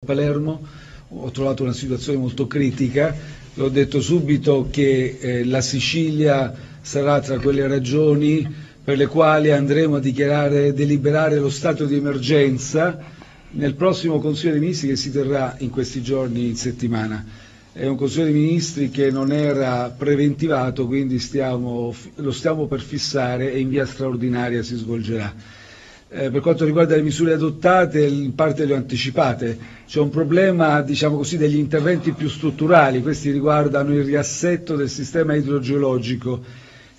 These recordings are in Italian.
Palermo, ho trovato una situazione molto critica, l'ho detto subito che la Sicilia sarà tra quelle regioni per le quali andremo a deliberare lo stato di emergenza nel prossimo Consiglio dei Ministri che si terrà in questi giorni, in settimana. È un Consiglio dei Ministri che non era preventivato, quindi lo stiamo per fissare e in via straordinaria si svolgerà. Per quanto riguarda le misure adottate, in parte le ho anticipate. C'è un problema, diciamo così, degli interventi più strutturali, questi riguardano il riassetto del sistema idrogeologico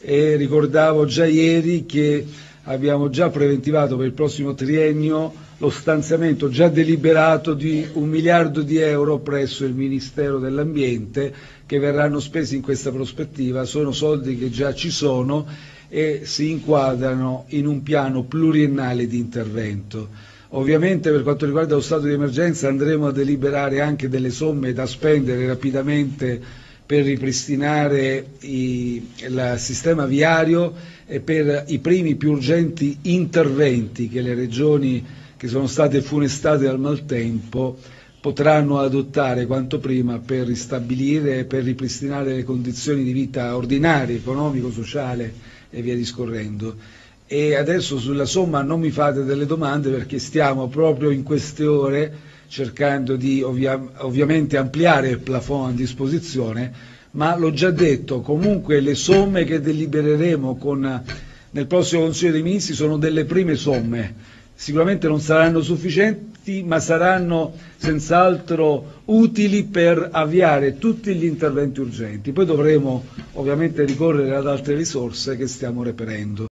e ricordavo già ieri che abbiamo già preventivato per il prossimo triennio lo stanziamento già deliberato di 1 miliardo di euro presso il Ministero dell'Ambiente che verranno spesi in questa prospettiva. Sono soldi che già ci sono e si inquadrano in un piano pluriennale di intervento. Ovviamente per quanto riguarda lo stato di emergenza andremo a deliberare anche delle somme da spendere rapidamente per ripristinare il sistema viario e per i primi più urgenti interventi che le regioni che sono state funestate dal maltempo potranno adottare quanto prima per ristabilire e per ripristinare le condizioni di vita ordinarie, economico, sociale e via discorrendo. E adesso sulla somma non mi fate delle domande perché stiamo proprio in queste ore cercando di ovviamente ampliare il plafond a disposizione, ma l'ho già detto, comunque le somme che delibereremo nel prossimo Consiglio dei Ministri sono delle prime somme. Sicuramente non saranno sufficienti, ma saranno senz'altro utili per avviare tutti gli interventi urgenti. Poi dovremo ovviamente ricorrere ad altre risorse che stiamo reperendo.